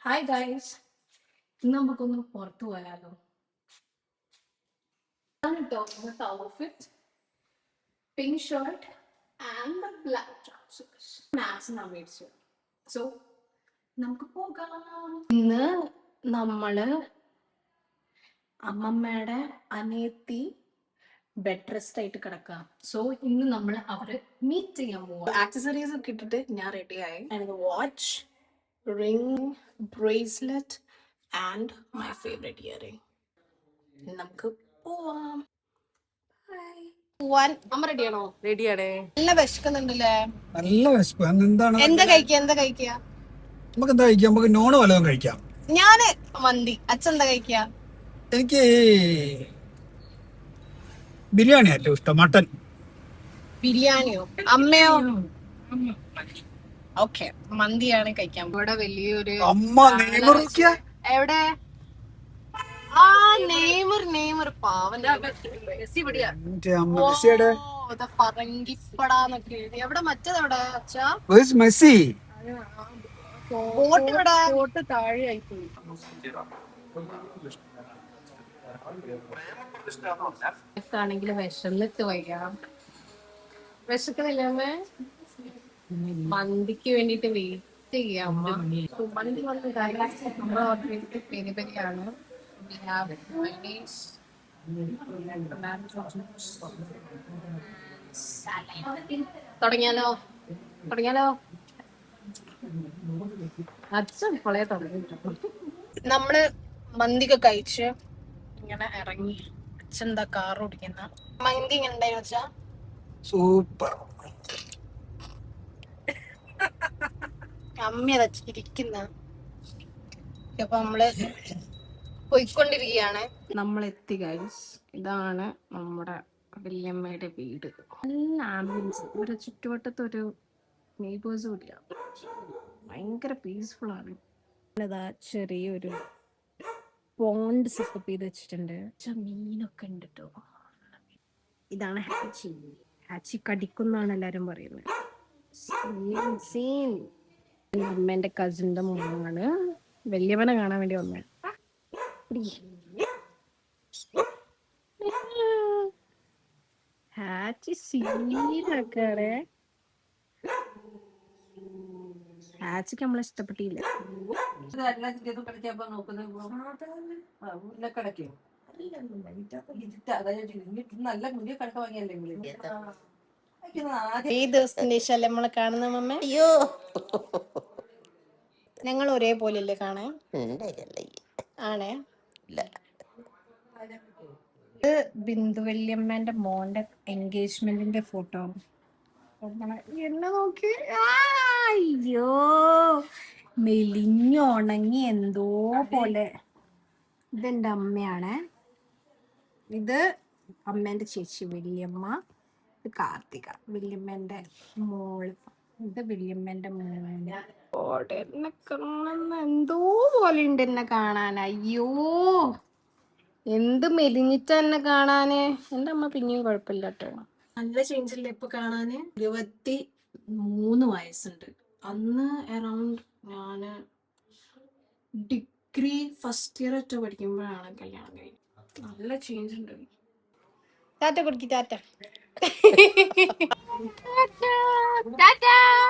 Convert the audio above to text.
Hi guys, ഇന്ന് നമുക്കൊന്ന് പുറത്തു പോയാലോ? ഇന്നത്തെ outfit pink shirt and black trousers മാക്സിനാണ് മേടിച്ചത്. സോ നമുക്ക് പോകാം. ഇന്ന് നമ്മള് അമ്മമ്മയുടെ അനിയത്തി ബെഡ് റെസ്റ്റ് ആയിട്ട് കിടക്കാം. സോ ഇന്ന് നമ്മൾ അവരെ മീറ്റ് ചെയ്യാൻ പോവാം. ആക്സസറീസ് ഒക്കെ ഇട്ടിട്ട് ഞാൻ റെഡി ആയി. Watch, ring, bracelet and my favourite earring. നമുക്ക് പോവാം. പോവാൻ അമ്മ റെഡിയാണോ? റെഡിയാണേ. നല്ല വിശക്കുന്നുണ്ടല്ലേ? നല്ല വിശപ്പ്. എന്താണ് എന്താ കഴിക്കുക? നമുക്ക് എന്താ കഴിക്കാം? നമുക്ക് നോണ് വല്ലതും കഴിക്കാം. ഞാന് മന്തി. അച്ഛൻ എന്താ കഴിക്കുക? എനിക്ക് ബിരിയാണി ഏറ്റവും ഇഷ്ടം, മട്ടൻ ബിരിയാണിയോ? അമ്മയോ? ഓക്കെ, മന്തിയാണ് കഴിക്കാൻ. ഇവിടെ വലിയൊരു അമ്മ നെയ്മർ എവിടെ? ആ നെയ്മർ പാവൻ പറങ്കിപ്പടാന്നൊക്കെ എഴുതി. എവിടെ മറ്റേതെവിടെ അച്ഛാ? മെസ്സി ബോട്ട് ഇവിടെ. ബോട്ട് താഴെയായി പോയി. ആണെങ്കിൽ വിശന്നിട്ട് വയ്യാം. വിശക്കുന്നില്ല അമ്മ? മന്തിക്ക് വേണ്ടിട്ട് വെയിറ്റ് ചെയ്യാം അമ്മ. മന്തി വന്ന് നമ്മൾ ഓർഡർ ചെയ്തിട്ട് പെരി പെരിയാണ്. തുടങ്ങിയാലോ? അച്ഛൻ ഇപ്പോഴേ തുടങ്ങിയിട്ടു. നമ്മള് മന്തിയൊക്കെ കഴിച്ച് ഇങ്ങനെ ഇറങ്ങി. അച്ഛൻ എന്താ കാർ ഓടിക്കുന്ന. മന്തി ഇങ്ങനെ ഉണ്ടായിരുന്നു വെച്ചാ സൂപ്പർ. അമ്മ ഇരിക്കുന്ന. അപ്പൊ നമ്മള് പോയിക്കൊണ്ടിരിക്കുകയാണ്. നമ്മൾ എത്തി ഗൈസ്. ഇതാണ് നമ്മുടെ വല്യമ്മയുടെ വീട്. നല്ല ആംബിയൻസ്. ഒരു ചുറ്റുവട്ടത്തൊരു നെയ്ബേഴ്സും ഇല്ല. ഭയങ്കര പീസ്ഫുൾ ആണ്. ചെറിയൊരു പോണ്ട് സെറ്റപ്പ് ചെയ്ത് വെച്ചിട്ടുണ്ട്. മീനൊക്കെ ഉണ്ട് കേട്ടോ. ഇതാണ് ഹാച്ചി കടിക്കുന്നാണ് എല്ലാരും പറയുന്നത്. അമ്മേന്റെ കസിന്റെ മോളാണ്. വല്യമ്മനെ കാണാൻ വേണ്ടി വന്നത്. ഹാച്ചി സീനൊക്കെ. ഹാച്ചിക്ക് നമ്മളെ ഇഷ്ടപ്പെട്ടില്ല. ഈ ദിവസത്തിന്റെ ശേഷം നമ്മളെ കാണുന്ന അമ്മ. അയ്യോ, ഞങ്ങൾ ഒരേപോലെയല്ലേ കാണാൻ? ആണേ. ഇത് ബിന്ദു വല്യമ്മന്റെ മോന്റെ എൻഗേജ്മെന്റിന്റെ ഫോട്ടോ. എന്നെ നോക്കി. അയ്യോ, മെലിഞ്ഞുണങ്ങി എന്തോ പോലെ. ഇതെന്റെ അമ്മയാണ്. ഇത് അമ്മേന്റെ ചേച്ചി വല്യമ്മ. ഇത് കാർത്തിക, വല്യമ്മേന്റെ മോള്. ഇത് വല്യമ്മേന്റെ മോന്. എന്നെ കാണുന്ന എന്തോ പോലെ ഉണ്ട് എന്നെ കാണാൻ. അയ്യോ, എന്ത് മെലിഞ്ഞിട്ട എന്നെ കാണാന്. എന്റെ അമ്മ പിന്നെയും കുഴപ്പമില്ല കേട്ടോ. നല്ല ചേഞ്ച് ഇല്ല ഇപ്പൊ കാണാന്. 23 വയസ്സുണ്ട്. അന്ന് അറൗണ്ട് ഞാന് ഡിഗ്രി ഫസ്റ്റ് ഇയർ ഒറ്റ പഠിക്കുമ്പോഴാണ് കല്യാണം കഴിഞ്ഞത്. നല്ല ചേഞ്ച് ഉണ്ട്. ടാറ്റ കൊടുക്കി. ടാറ്റ.